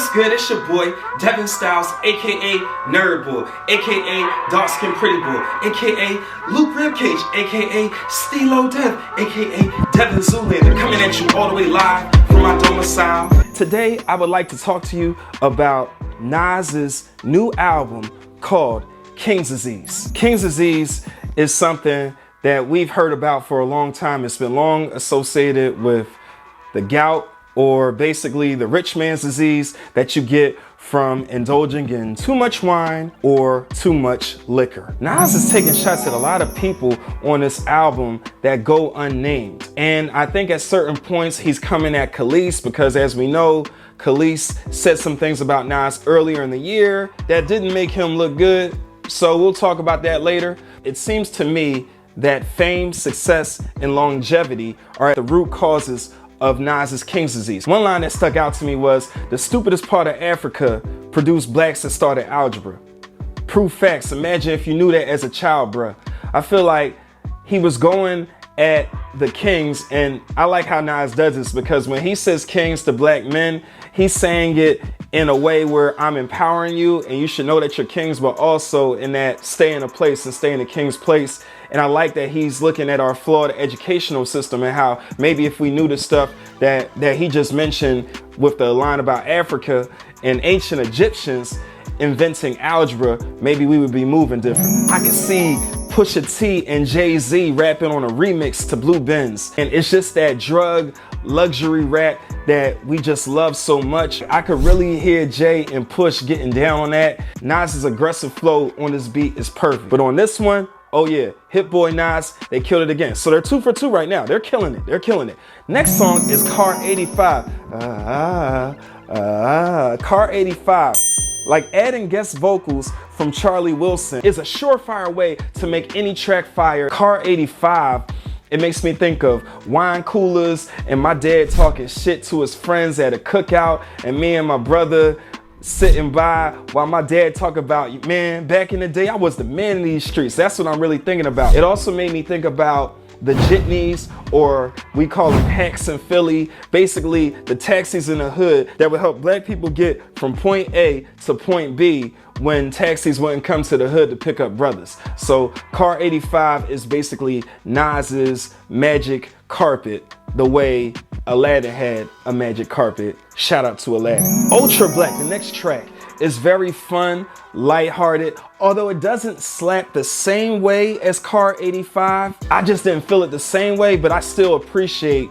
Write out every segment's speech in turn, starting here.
What's good? It's your boy, Devin Styles, aka Nerd Boy, aka Dark Skin Pretty Boy, aka Luke Ribcage, aka Stilo Dev, aka Devin Zoolander, coming at you all the way live from my domicile. Today, I would like to talk to you about Nas's new album called King's Disease. King's Disease is something that we've heard about for a long time. It's been long associated with the gout, or basically the rich man's disease that you get from indulging in too much wine or too much liquor. Nas is taking shots at a lot of people on this album that go unnamed. And I think at certain points he's coming at Kelis, because as we know, Kelis said some things about Nas earlier in the year that didn't make him look good. So we'll talk about that later. It seems to me that fame, success, and longevity are at the root causes of Nas's King's Disease. One line that stuck out to me was, the stupidest part of Africa produced blacks that started algebra. Proof facts. Imagine if you knew that as a child, bruh. I feel like he was going at the kings, and I like how Nas does this, because when he says kings to black men, he's saying it in a way where I'm empowering you and you should know that you're kings, but also in that stay in a place and stay in the king's place. And I like that he's looking at our flawed educational system and how maybe if we knew the stuff that he just mentioned with the line about Africa and ancient Egyptians inventing algebra, maybe we would be moving different. I can see Pusha T and Jay-Z rapping on a remix to Blue Benz. And it's just that drug luxury rap that we just love so much. I could really hear Jay and Push getting down on that. Nas's aggressive flow on this beat is perfect. But on this one, oh yeah, Hit Boy Nas, they killed it again. So they're 2 for 2 right now. They're killing it. They're killing it. Next song is Car 85. Car 85. Like adding guest vocals from Charlie Wilson is a surefire way to make any track fire. Car 85, it makes me think of wine coolers and my dad talking shit to his friends at a cookout, and me and my brother sitting by while my dad talk about, man, back in the day, I was the man in these streets. That's what I'm really thinking about. It also made me think about the jitneys, or we call them hacks in Philly, basically the taxis in the hood that would help black people get from point A to point B when taxis wouldn't come to the hood to pick up brothers. So Car 85 is basically Nas's magic carpet, the way Aladdin had a magic carpet. Shout out to Aladdin. Ultra Black, the next track, is very fun, lighthearted, although it doesn't slap the same way as Car 85. I just didn't feel it the same way, but I still appreciate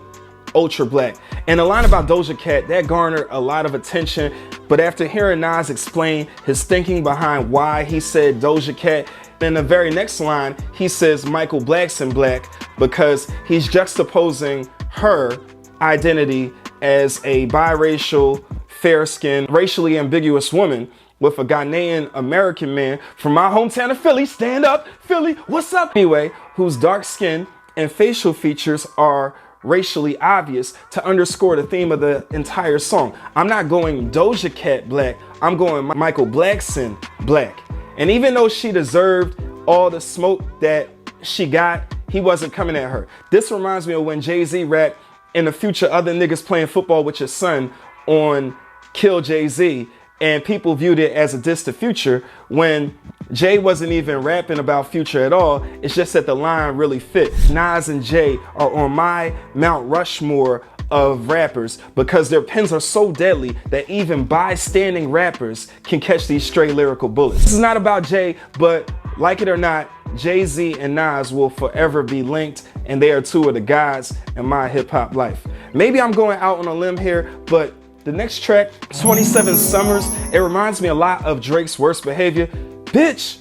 Ultra Black. And the line about Doja Cat, that garnered a lot of attention, but after hearing Nas explain his thinking behind why he said Doja Cat, in the very next line, he says Michael Blackson Black, because he's juxtaposing her identity as a biracial, fair-skinned, racially ambiguous woman with a Ghanaian American man from my hometown of Philly, stand up, Philly, what's up? Anyway, whose dark skin and facial features are racially obvious to underscore the theme of the entire song. I'm not going Doja Cat Black, I'm going Michael Blackson Black. And even though she deserved all the smoke that she got, he wasn't coming at her. This reminds me of when Jay-Z rapped in the future other niggas playing football with your son on Kill Jay-Z, and people viewed it as a diss to Future when Jay wasn't even rapping about Future at all. It's just that the line really fit. Nas and Jay are on my Mount Rushmore of rappers because their pens are so deadly that even bystanding rappers can catch these stray lyrical bullets. This is not about Jay, but like it or not, Jay-Z and Nas will forever be linked, and they are 2 of the gods in my hip-hop life. Maybe I'm going out on a limb here, but the next track, 27 Summers, it reminds me a lot of Drake's Worst Behavior. Bitch,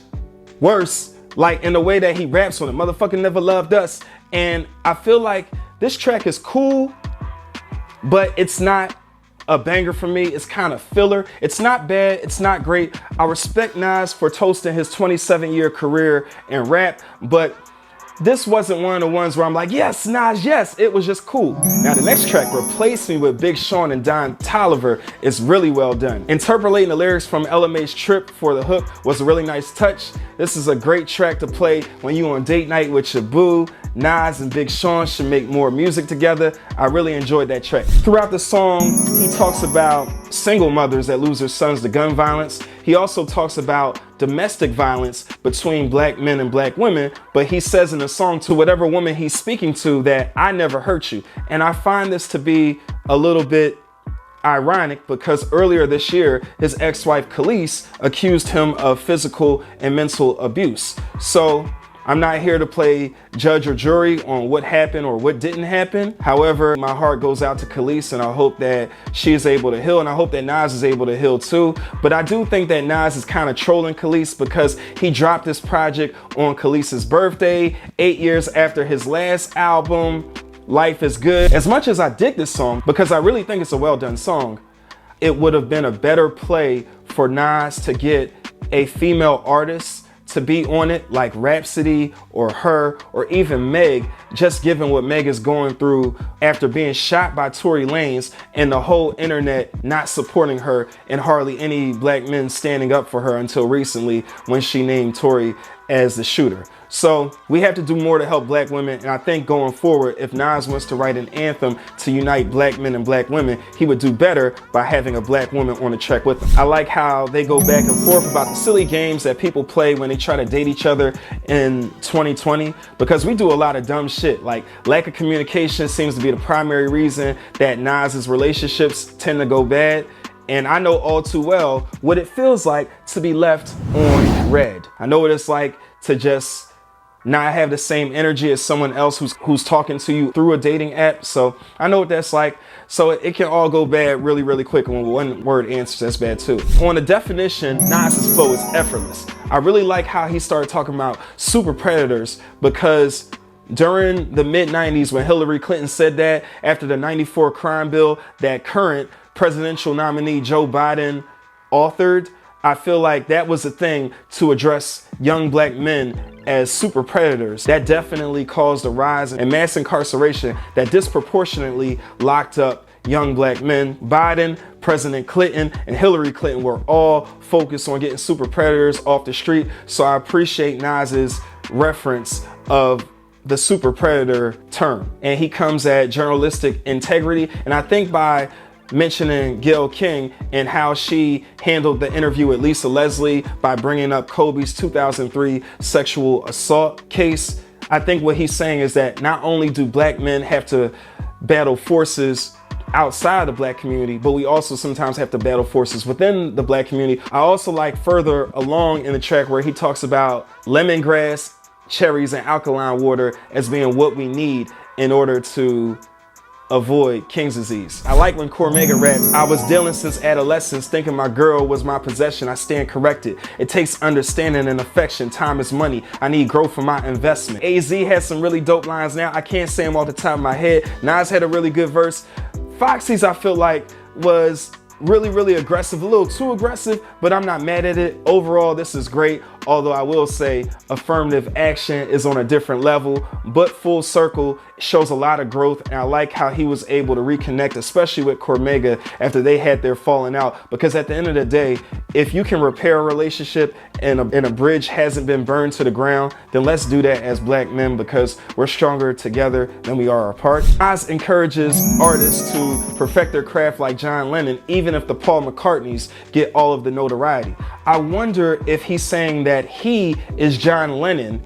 worse, like in the way that he raps on it. Motherfucker never loved us. And I feel like this track is cool, but it's not a banger for me. It's kind of filler. It's not bad. It's not great. I respect Nas for toasting his 27-year career in rap, but this wasn't one of the ones where I'm like, yes, Nas, yes. It was just cool. Now the next track, Replace Me with Big Sean and Don Toliver, is really well done. Interpolating the lyrics from LMA's Trip for the hook was a really nice touch. This is a great track to play when you on date night with your boo. Nas and Big Sean should make more music together. I really enjoyed that track. Throughout the song, he talks about single mothers that lose their sons to gun violence. He also talks about domestic violence between black men and black women, but he says in the song to whatever woman he's speaking to that I never hurt you. And I find this to be a little bit ironic because earlier this year, his ex-wife Khalees accused him of physical and mental abuse. So I'm not here to play judge or jury on what happened or what didn't happen. However, my heart goes out to Khalees and I hope that she is able to heal, and I hope that Nas is able to heal too. But I do think that Nas is kind of trolling Khalees because he dropped this project on Khalees' birthday, 8 years after his last album, Life is Good. As much as I dig this song, because I really think it's a well done song, it would have been a better play for Nas to get a female artist to be on it, like Rhapsody or her or even Meg, just given what Meg is going through after being shot by Tory Lanez and the whole internet not supporting her and hardly any black men standing up for her until recently when she named Tory as the shooter. So we have to do more to help black women, and I think going forward, if Nas wants to write an anthem to unite black men and black women, he would do better by having a black woman on the track with him. I like how they go back and forth about the silly games that people play when they try to date each other in 2020, because we do a lot of dumb shit. Like lack of communication seems to be the primary reason that Nas's relationships tend to go bad. And I know all too well what it feels like to be left on red. I know what it's like to just not have the same energy as someone else who's talking to you through a dating app. So I know what that's like. So it can all go bad really, really quick. And when one word answers, that's bad too. On the definition, Nas's flow is effortless. I really like how he started talking about super predators, because during the mid-90s when Hillary Clinton said that after the 94 crime bill that current presidential nominee Joe Biden authored, I feel like that was a thing to address young black men as super predators. That definitely caused a rise in mass incarceration that disproportionately locked up young black men. Biden, President Clinton, and Hillary Clinton were all focused on getting super predators off the street. So I appreciate Nas's reference of the super predator term. And he comes at journalistic integrity. And I think by mentioning Gayle King and how she handled the interview with Lisa Leslie by bringing up Kobe's 2003 sexual assault case, I think what he's saying is that not only do black men have to battle forces outside the black community, but we also sometimes have to battle forces within the black community. I also like further along in the track where he talks about lemongrass, cherries, and alkaline water as being what we need in order to avoid King's disease. I like when Cormega raps, I was dealing since adolescence, thinking my girl was my possession. I stand corrected. It takes understanding and affection. Time is money. I need growth for my investment. AZ has some really dope lines now. I can't say them off the top of my head. Nas had a really good verse. Foxy's, I feel like, was really aggressive, a little too aggressive, but I'm not mad at it. Overall, this is great. Although I will say affirmative action is on a different level, but Full Circle shows a lot of growth. And I like how he was able to reconnect, especially with Cormega after they had their falling out. Because at the end of the day, if you can repair a relationship and a bridge hasn't been burned to the ground, then let's do that as black men, because we're stronger together than we are apart. Nas encourages artists to perfect their craft like John Lennon, even if the Paul McCartneys get all of the notoriety. I wonder if he's saying that he is John Lennon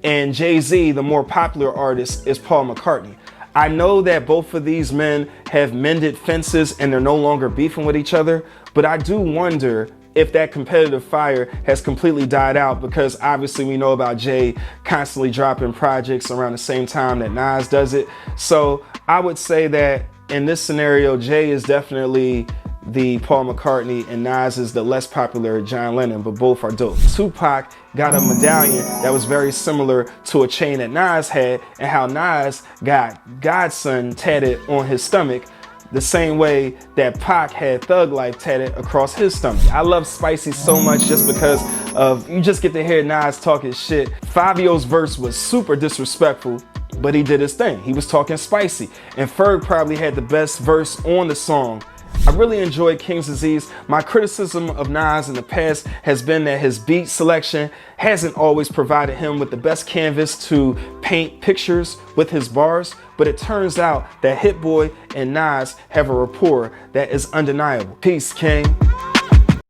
and Jay-Z, the more popular artist, is Paul McCartney. I know that both of these men have mended fences and they're no longer beefing with each other, but I do wonder if that competitive fire has completely died out, because obviously we know about Jay constantly dropping projects around the same time that Nas does it. So I would say that in this scenario, Jay is definitely the Paul McCartney and Nas is the less popular John Lennon, but both are dope. Tupac got a medallion that was very similar to a chain that Nas had, and how Nas got Godson tatted on his stomach the same way that Pac had Thug Life tatted across his stomach. I love Spicy so much just because of, you just get to hear Nas talking shit. Fabio's verse was super disrespectful, but he did his thing. He was talking spicy. And Ferg probably had the best verse on the song. I really enjoyed King's Disease. My criticism of Nas in the past has been that his beat selection hasn't always provided him with the best canvas to paint pictures with his bars, but it turns out that Hit Boy and Nas have a rapport that is undeniable. Peace, King.